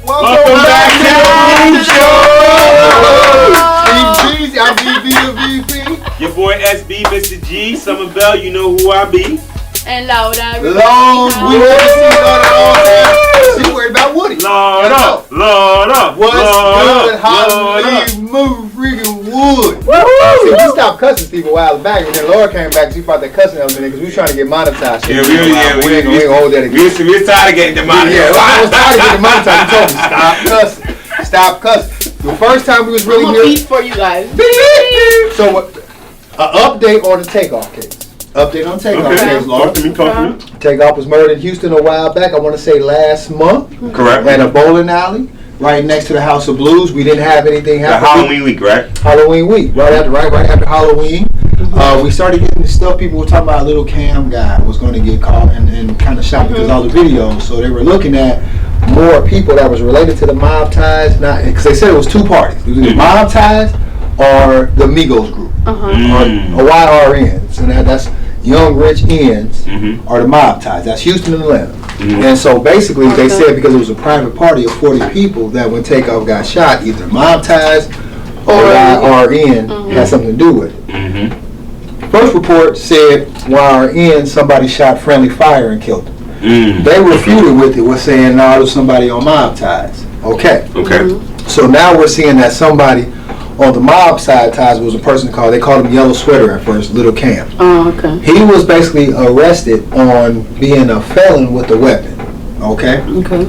Welcome back to the show. I'm BB. Your boy SB, Mr. G, Summer Bell, you know who I be. And Laura. Long, we want to see Laura all there. She worried about Woody. Lord up. What's good? Hollywood, move, freaking Wood. See, we stopped cussing people a while back, and then Laura came back. She thought that cussing was in it because we were trying to get monetized. Yeah, we ain't gonna hold that again. We're tired of getting demonetized. Yeah, I was tired of getting monetized. You told me stop cussing. The first time we was really I'm here. beat for you guys. So, an update on the Takeoff case. Update on Takeoff case, Laura. Talk to me. Takeoff was murdered in Houston a while back. I want to say last month. Correct. At a bowling alley right next to the House of Blues. We didn't have anything happen. Halloween week, right? Halloween week, right after Halloween. We started getting the stuff. People were talking about a little cam guy was going to get caught and kind of shot because all the videos. So they were looking at more people that was related to the mob ties, not because they said it was two parties. It was either mob ties or the Migos group or YRNs, and that's Young Rich Ends or the mob ties. That's Houston and Atlanta. And so basically they said because it was a private party of 40 people that when Takeoff got shot, either mob ties or YRN had something to do with it. First report said YRN, somebody shot friendly fire and killed him. They refuted with it, was saying no, it was somebody on mob ties. Okay. So now we're seeing that somebody on the mob side ties was a person they called him Yellow Sweater at first, Little Cam. Oh, okay. He was basically arrested on being a felon with a weapon. Okay.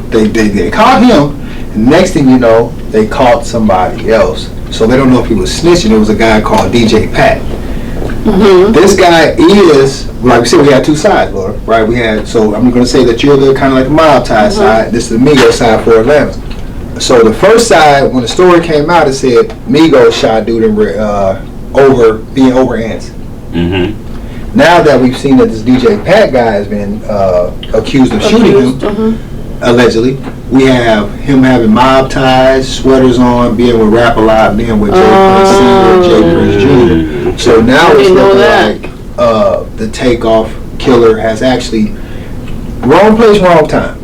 They caught him, and next thing you know, they caught somebody else. So they don't know if he was snitching. It was a guy called DJ Pat. This guy is, like we said, we had two sides, Laura, right? So I'm going to say that you're the kind of like the mob tie side. This is the Migos side for Atlanta. So the first side, when the story came out, it said Migos shot dude being over ants. Now that we've seen that this DJ Pat guy has been accused of shooting him, allegedly, we have him having mob ties, sweaters on, being with Rap A Lot, being with Jay Prince Sr., Jay Prince Jr. So now it's looking like the Takeoff killer has actually wrong place, wrong time.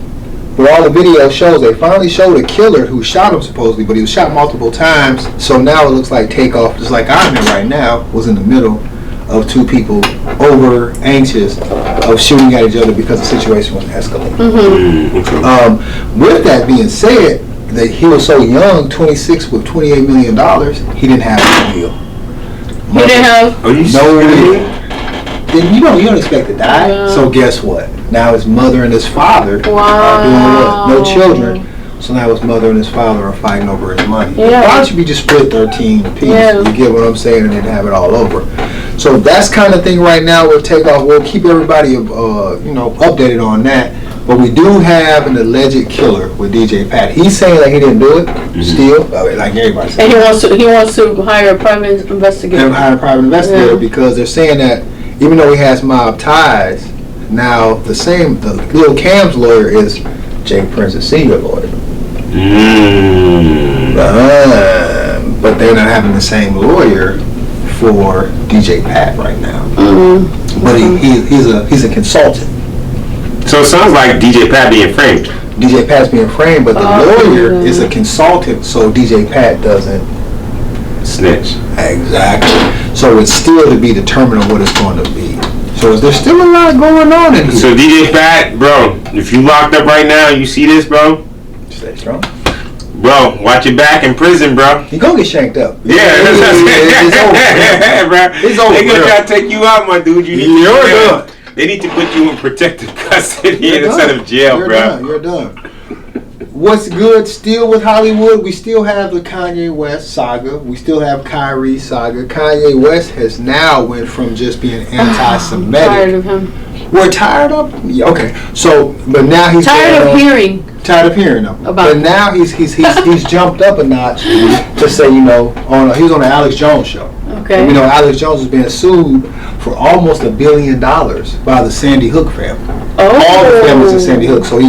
But all the video shows, they finally showed a killer who shot him supposedly, but he was shot multiple times. So now it looks like Takeoff, just like I'm in right now, was in the middle of two people over anxious of shooting at each other because the situation was escalating. With that being said, that he was so young, 26 with $28 million, he didn't have a deal. He didn't have? No deal. Then you don't expect to die. Yeah. So guess what? Now his mother and his father are doing what? No children. So now his mother and his father are fighting over his money. Why should be just split 13 apiece? You get what I'm saying? And then have it all over. So that's kind of thing right now with Takeoff. We'll keep everybody updated on that. But we do have an alleged killer with DJ Pat. He's saying that he didn't do it. Still, like everybody says. And he wants to hire a private investigator. Because they're saying that even though he has mob ties, now the Lil Cam's lawyer is Jay Prince's senior lawyer. But they're not having the same lawyer for DJ Pat right now. But he's a consultant. So it sounds like DJ Pat being framed. DJ Pat's being framed, but the lawyer is a consultant, so DJ Pat doesn't snitch. Exactly. So it's still to be determined on what it's going to be. So there's still a lot going on in here. So DJ Pat, bro, if you locked up right now, you see this, bro? Stay strong. Bro, watch your back in prison, bro. He gonna get shanked up. It's over. Bro. It's over. They gonna try to take you out, my dude. You're done. They need to put you in protective custody instead of jail, bro. You're done. What's good still with Hollywood? We still have the Kanye West saga. We still have Kyrie saga. Kanye West has now went from just being anti-Semitic. Tired of him. We're tired of him? Yeah, okay. So, but now he's tired of hearing of him. But now he's jumped up a notch to say, he was on the Alex Jones show. Okay. And Alex Jones is being sued for almost $1 billion by the Sandy Hook family. All the families of Sandy Hook. So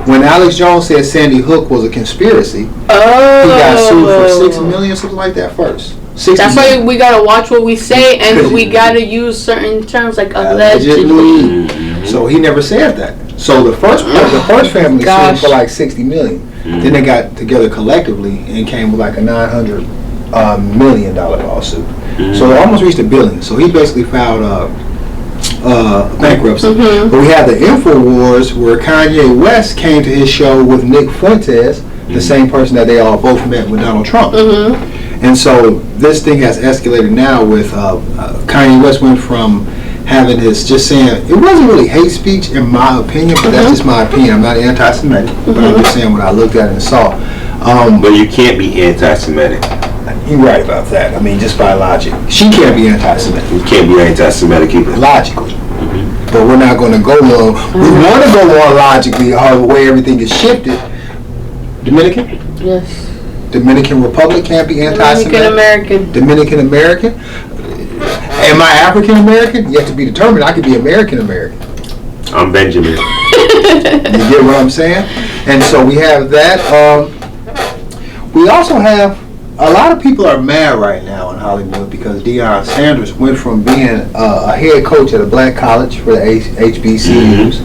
when Alex Jones said Sandy Hook was a conspiracy, he got sued for $6 million, something like that first. That's why we gotta watch what we say, and we gotta use certain terms like allegedly. So he never said that. So the first family sued for like $60 million. Then they got together collectively and came with like a $900 million lawsuit. So it almost reached $1 billion. So he basically filed bankruptcy. But we have the InfoWars where Kanye West came to his show with Nick Fuentes, the same person that they all both met with Donald Trump. And so this thing has escalated now with Kanye West went from having this, just saying, it wasn't really hate speech in my opinion, but that's just my opinion. I'm not anti-Semitic, but I'm just saying what I looked at and saw. But you can't be anti-Semitic. You're right about that. I mean, just by logic. She can't be anti-Semitic. You can't be anti-Semitic either. Logically. But we're not going to go on. We want to go on logically, the way everything is shifted. Dominican? Yes. Dominican Republic can't be anti-Semitic. Dominican American. Am I African American? Yet to be determined. I could be American American. I'm Benjamin. You get what I'm saying? And so we have that. We also have a lot of people are mad right now in Hollywood because Deion Sanders went from being a head coach at a black college for the HBCUs,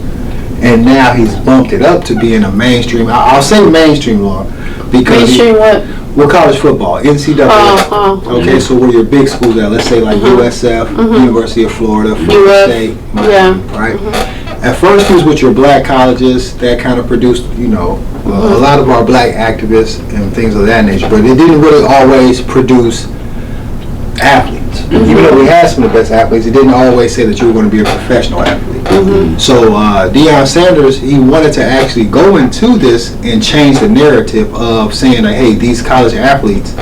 and now he's bumped it up to being a mainstream. I'll say mainstream law because mainstream what? Well, college football, NCAA. Okay, so where your big schools at? Let's say like USF, University of Florida, Florida State, Miami, right? At first, it was with your black colleges that kind of produced, a lot of our black activists and things of that nature. But it didn't really always produce athletes. Even though we had some of the best athletes, it didn't always say that you were going to be a professional athlete. So Deion Sanders, he wanted to actually go into this and change the narrative of saying that, hey, these college athletes,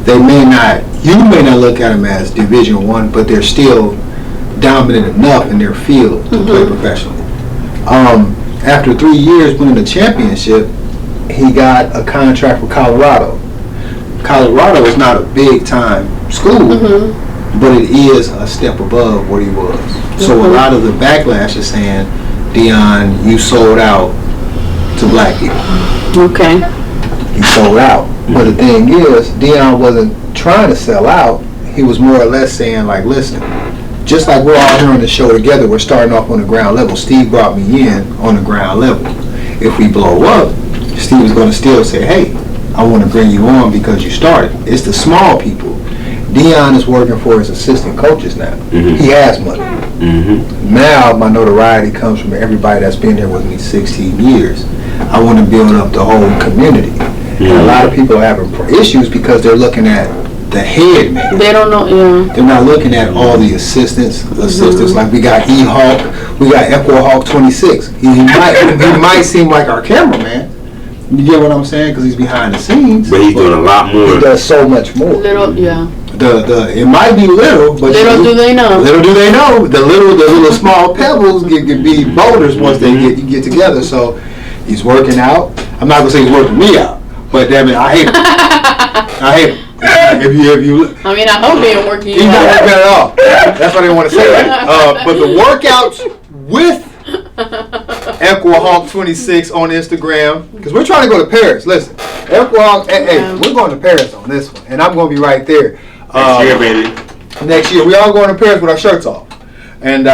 you may not look at them as Division I, but they're still dominant enough in their field to play professionally. After 3 years winning the championship, he got a contract with Colorado. Colorado is not a big time school, but it is a step above what he was. So a lot of the backlash is saying, Deion, you sold out to black people. Okay. He sold out. But the thing is, Deion wasn't trying to sell out. He was more or less saying, like, listen, just like we're all here on the show together, we're starting off on the ground level. Steve brought me in on the ground level. If we blow up, Steve is going to still say, hey, I want to bring you on because you started. It's the small people. Deion is working for his assistant coaches now. He has money. Now my notoriety comes from everybody that's been here with me 16 years. I want to build up the whole community. And a lot of people are having issues because they're looking at the head man. They don't know. They're not looking at all the assistants. Like we got E-Hawk, we got Echo Hawk 26. He might seem like our cameraman. You get what I'm saying? Because he's behind the scenes. But he's doing a lot more. He does so much more. It might be little, but little do they know. Little do they know. The little small pebbles can be boulders once they get together. So he's working out. I'm not gonna say he's working me out, but damn it, I hate him. I hate him. If you I mean, I hope he ain't working. He's not working at all. That's why I didn't want to say that. But the workouts with Equihawk 26 on Instagram, because we're trying to go to Paris. Listen, Equihawk, hey, we're going to Paris on this one, and I'm going to be right there. Next year, baby. Next year, we all going to Paris with our shirts off. And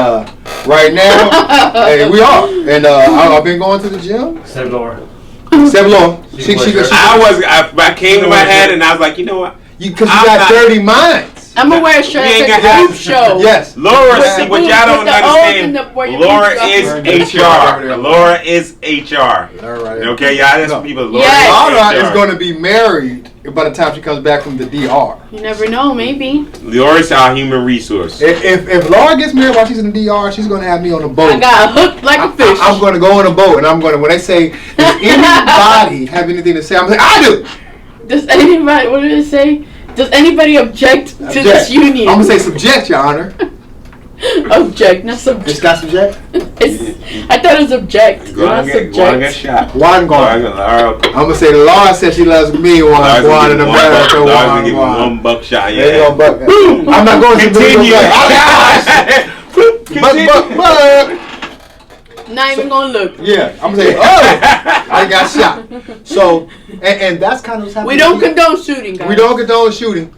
right now, hey, we are. And I've been going to the gym. Seb Laura. I came to my head and I was like, you know what? Because you got dirty minds. I'm gonna wear a shirt that says Boob Show. Yes. Laura, see what y'all don't understand. Laura is HR. Laura is HR. All right. Okay, y'all. That's what people. Laura is going to be married by the time she comes back from the DR. You never know, maybe. Laura's our human resource. If Laura gets married while she's in the DR, she's going to have me on a boat. I got hooked like a fish. I'm going to go on a boat, and I'm going to, when they say, does anybody have anything to say, I'm like, I do. Does anybody, what did it say? Does anybody object to this union? I'm going to say subject, Your Honor. Object, not subject. It's got subject? I thought it was object. Go on, get shot. I'm going to say Laura said she loves me one in America. Laura's give one buckshot. Yeah. I'm not going to continue. But. Not even gonna look. Yeah, I'm gonna say, I got shot. So, and that's kind of what's happening. We don't condone shooting, guys. We don't condone shooting.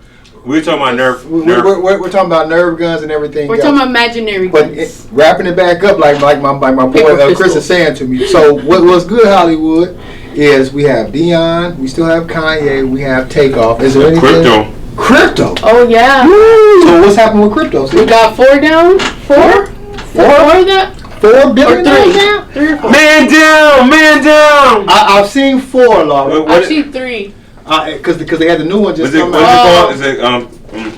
We're talking about nerve. We're talking about nerve guns and everything. We're talking about imaginary guns. Wrapping it back up like my boy Chris is saying to me. So what's good, Hollywood, is we have Dion, we still have Kanye, we have Takeoff. Is there anything? Crypto. Oh yeah. Woo. So what's happening with crypto? We got 4 down. 4 that. 4 billion or 3? down? 3 or 4. Man down. I've seen 4, Laura. I've seen 3. Because they had the new one just come out. out. What is it called?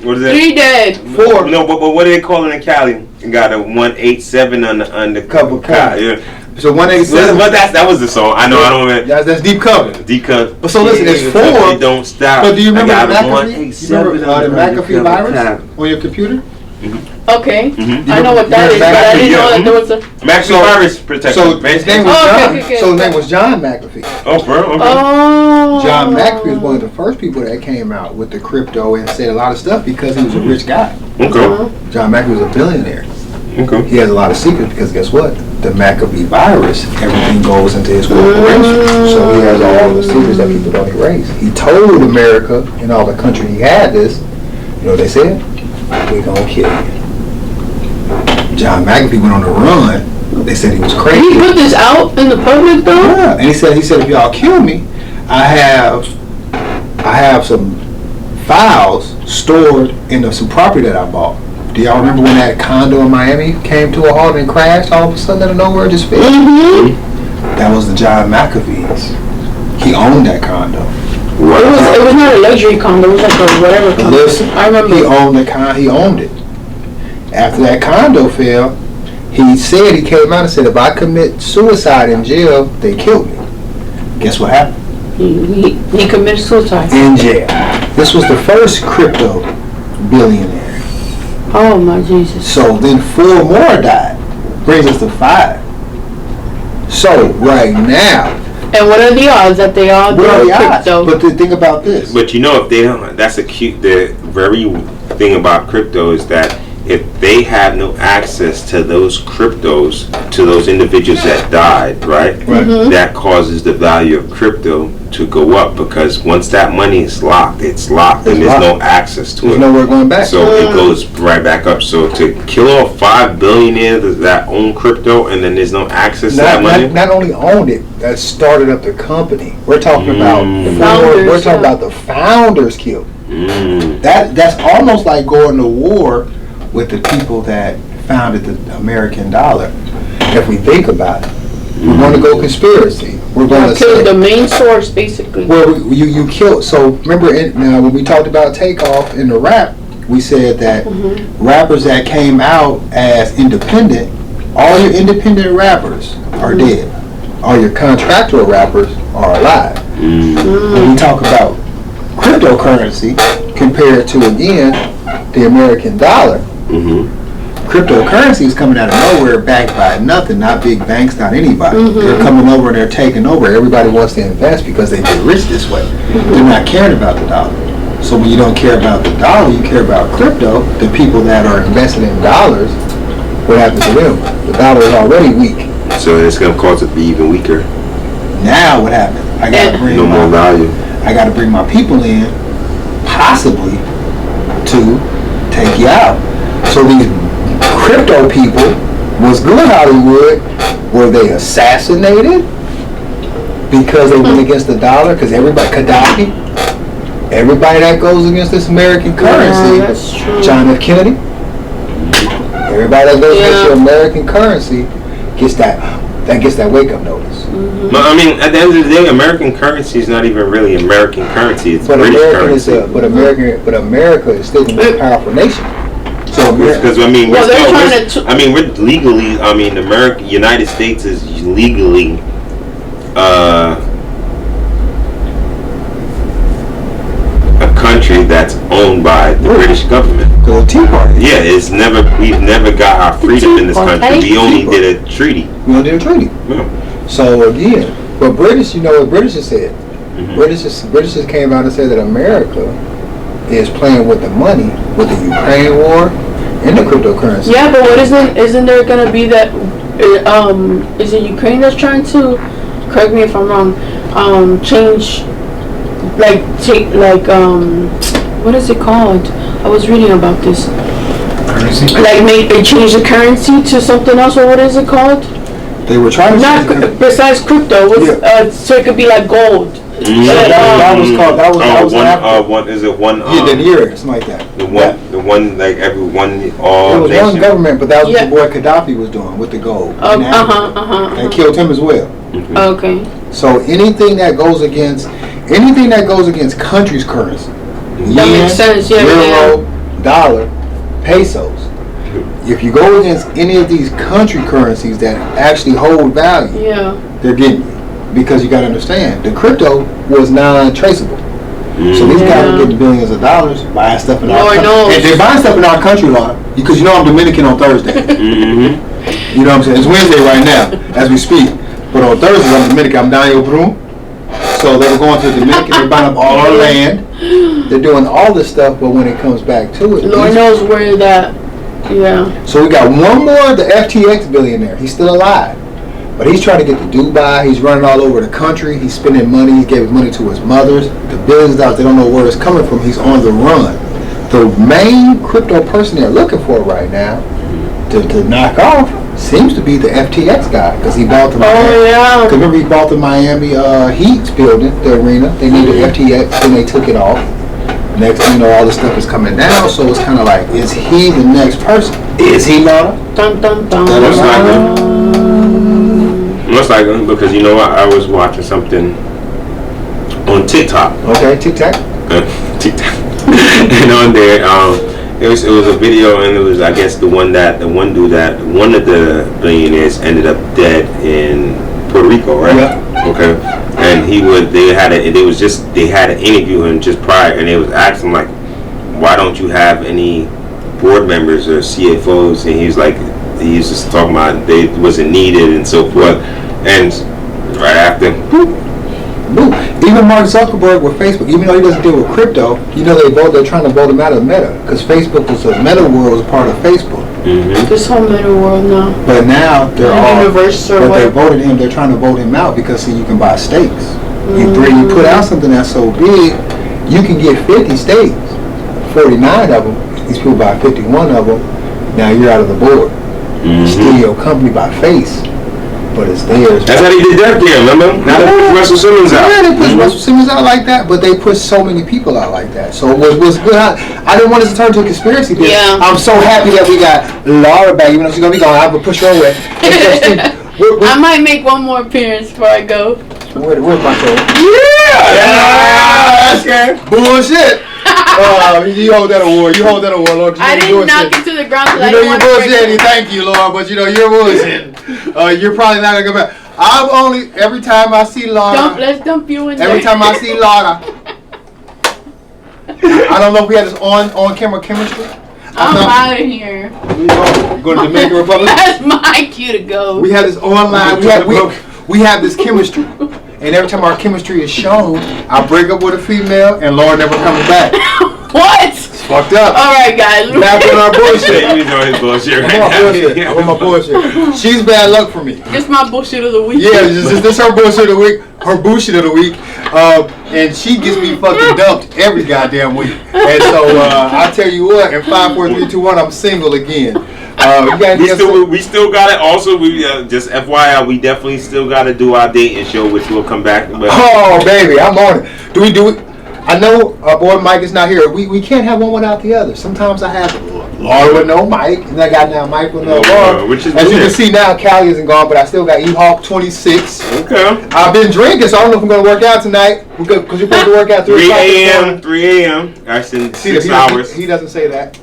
What is it? 3 dead. 4. No, but what do they call it in Cali? You got a 187 on the undercover car. Yeah. So 187. But that was the song. I know. I don't. That's deep cover. Deep cover. But so listen, it's 4. They don't stop. But do you remember the McAfee virus on your computer? Okay. I know what that is, but I didn't know that there was a McAfee virus protection. So his name was John. Okay. So his name was John McAfee. Oh, bro. Okay. Oh. John McAfee was one of the first people that came out with the crypto and said a lot of stuff because he was a rich guy. Okay. John McAfee was a billionaire. Okay. He has a lot of secrets because guess what? The McAfee virus, everything goes into his corporation. So he has all the secrets that people don't erase. He told America and all the country he had this. You know what they said? We're gonna kill you. John McAfee went on the run. They said he was crazy. Did he put this out in the public though? Yeah. And he said if y'all kill me, I have some files stored in some property that I bought. Do y'all remember when that condo in Miami came to a halt and crashed all of a sudden out of nowhere, just fell? Mm-hmm. That was the John McAfee's. He owned that condo. It was not a luxury condo. It was like a whatever condo. Listen, I remember. He owned He owned it. After that condo fell, he came out and said, if I commit suicide in jail, they kill me. Guess what happened? He committed suicide. In jail. This was the first crypto billionaire. Oh my Jesus. So then 4 more died. Brings us to 5. So right now. And what are the odds that they all do crypto? But the thing about this. But you know, if they don't, that's the very thing about crypto is that if they have no access to those cryptos, to those individuals that died, right? Mm-hmm. That causes the value of crypto to go up because once that money is locked, it's locked and there's no access to it. There's nowhere going back. So it goes right back up. So to kill off 5 billionaires that own crypto and then there's no access to that money. Not only owned it, that started up the company. We're talking about founders, we're talking about the founders killed. Mm. That's almost like going to war with the people that founded the American dollar. If we think about it, we're going to go conspiracy. We're going to kill the main source, basically. Well, you kill. So remember, when we talked about Takeoff in the rap, we said that rappers that came out as independent, all your independent rappers are dead. All your contractual rappers are alive. When we talk about cryptocurrency compared to again the American dollar. Cryptocurrency is coming out of nowhere, backed by nothing, not big banks, not anybody. They're coming over and they're taking over. Everybody wants to invest because they get rich this way. They're not caring about the dollar. So when you don't care about the dollar, you care about crypto. The people that are invested in dollars, what happens to them? The dollar is already weak. So it's going to cause it to be even weaker. Now what happens? I got to bring more value. I got to bring my people in, possibly to take you out. So these crypto people was good, Hollywood. Were they assassinated because they went against the dollar? Because everybody, Gaddafi, everybody that goes against this American currency, that's true. John F. Kennedy, everybody that goes against your American currency gets that wake up notice. But I mean, at the end of the day, American currency is not even really American currency. It's British currency. But America is still the most powerful nation. So because I mean, we're legally. I mean, United States is legally a country that's owned by the British government. The Tea Party. Yeah, we've never got our freedom in this country. We only did a treaty. Yeah. So again, but British, you know what British said? British came out and said that America is playing with the money with the Ukraine war and the cryptocurrency. Yeah, but what isn't there gonna be that? Is it Ukraine that's trying to? Correct me if I'm wrong. Change, what is it called? I was reading about this. Currency. Like they change the currency to something else, or what is it called? They were trying to Not besides crypto, so it could be like gold. That was called. That was one. Is it one? The year, something like that. The one, like every one. All. It was nation. one government, but that was what the boy Gaddafi was doing with the gold. They killed him as well. Mm-hmm. Okay. So anything that goes against countries' currency, That makes sense. Yeah. euro, dollar, pesos. If you go against any of these country currencies that actually hold value, they're getting you. Because you got to understand, the crypto was non-traceable. So these guys are getting billions of dollars buying stuff in our country. And they're buying stuff in our country, Lana, because you know I'm Dominican on Thursday. You know what I'm saying? It's Wednesday right now as we speak. But on Thursday, I'm Dominican. I'm down in Peru. So they were going to the Dominican. They're buying up all our land. They're doing all this stuff, but when it comes back to it, Lord knows where that. Yeah. So we got one more, the FTX billionaire. He's still alive. But he's trying to get to Dubai. He's running all over the country. He's spending money. He gave money to his mothers. The billions of dollars, they don't know where it's coming from. He's on the run. The main crypto person they're looking for right now to knock off seems to be the FTX guy, because he bought the Because remember, he bought the Miami Heat building, the arena. They needed FTX, then they took it off. Next thing you know, all this stuff is coming down, so it's kind of like, is he the next person? Is he, Lana? Dun, dun, dun. That looks like him. Looks like him, because you know what? I was watching something on TikTok. Okay, TikTok. TikTok. And on there, it was a video, and it was, I guess, one of the billionaires ended up dead in Puerto Rico, right? Yeah. Okay. And they had to interview him just prior, and they was asking like, why don't you have any board members or CFOs? And he was just talking about they wasn't needed and so forth. And right after, even Mark Zuckerberg with Facebook, even though he doesn't deal with crypto, you know they're trying to vote him out of Meta, because Facebook was a Meta world, was part of Facebook. This whole Meta world now. But now they voted him. They're trying to vote him out because you can buy stakes. You put out something that's so big, you can get 50 stakes. 49 of them. These people buy 51 of them. Now you're out of the board. Still your company by face, but it's theirs. That's how they did that there, remember? Now they put Russell Simmons out. Yeah, they put Russell Simmons out like that, but they put so many people out like that. So it was good. I didn't want it to turn to a conspiracy theory. Yeah. I'm so happy that we got Laura back, even though she's going to be gone. I'm going to push her away. I might make one more appearance before I go. Where's my phone? Yeah! Okay. Bullshit! You hold that award. Lord. I didn't knock it to the ground because I didn't want to break bullshitting. Thank you, Lord, but you're bullshitting. You're probably not gonna come back. Every time I see Laura. Let's dump you in Every time I see Laura. I don't know if we had this on camera chemistry. I'm out of here. Go to Dominican Republic. That's my cue to go. We have this online. We have this chemistry. And every time our chemistry is shown, I break up with a female and Laura never comes back. What? It's fucked up. Alright, guys. Back on our bullshit. You know his bullshit right now. I'm on my bullshit. She's bad luck for me. It's my bullshit of the week. Yeah, this her bullshit of the week. Her bullshit of the week. And she gets me fucking dumped every goddamn week. And so I tell you what, in 5, 4, 3, 2, 1, I'm single again. We still got it. Also, we just FYI, we definitely still got to do our dating show, which will come back. Oh baby, I'm on it. Do we do it? I know our boy Mike is not here. We can't have one without the other. Sometimes I have Laura with no Mike, and I got now Mike with no Laura. Which is as you can see now, Callie isn't gone, but I still got E-Hawk 26. Okay. I've been drinking, so I don't know if I'm going to work out tonight. Because you're supposed to work out 3 a.m. 3 a.m. Actually, 6 hours. He doesn't say that.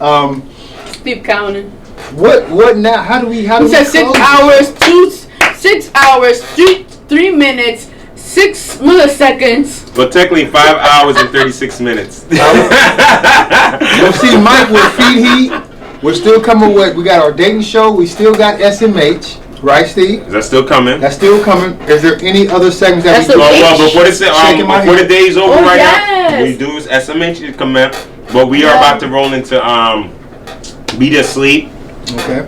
Keep counting. What now? How do we? He said 6 hours, 6 hours, 3 minutes, 6 milliseconds. But technically 5 hours and 36 minutes. Well, see, Mike with Feed Heat. We're still coming with. We got our dating show. We still got SMH. Right, Steve? Is that still coming? That's still coming. Is there any other segments that we do? Well, before the day's over now, we do is SMH to come in. But we are about to roll into Beat Us Sleep. Okay.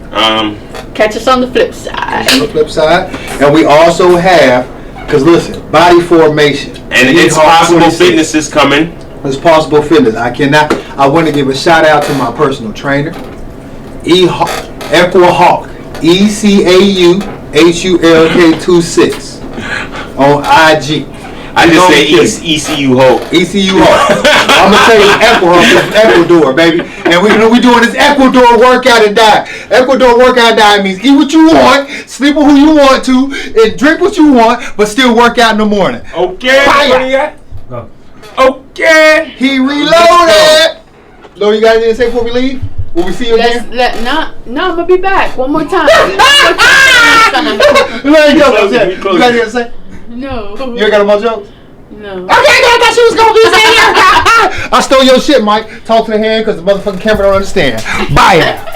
Catch us on the flip side. And we also have, because listen, body formation. And It's Possible Fitness is coming. It's Possible Fitness. I want to give a shout out to my personal trainer, Equahawk, ECAUHULK26 on IG. I just say ECU Hulk. ECU Hulk. I'm gonna tell you Ecuador, baby. And we doing this Ecuador workout and diet. Ecuador workout and diet means eat what you want, sleep with who you want to, and drink what you want, but still work out in the morning. Okay. Go. Okay. He reloaded. Lo, you got anything to say before we leave? Will we see you again? No, I'm gonna be back one more time. You got anything to say? No. You ain't got no more jokes? No. Okay, I thought she was gonna be saying I stole your shit, Mike. Talk to the hand because the motherfucking camera don't understand. Bye.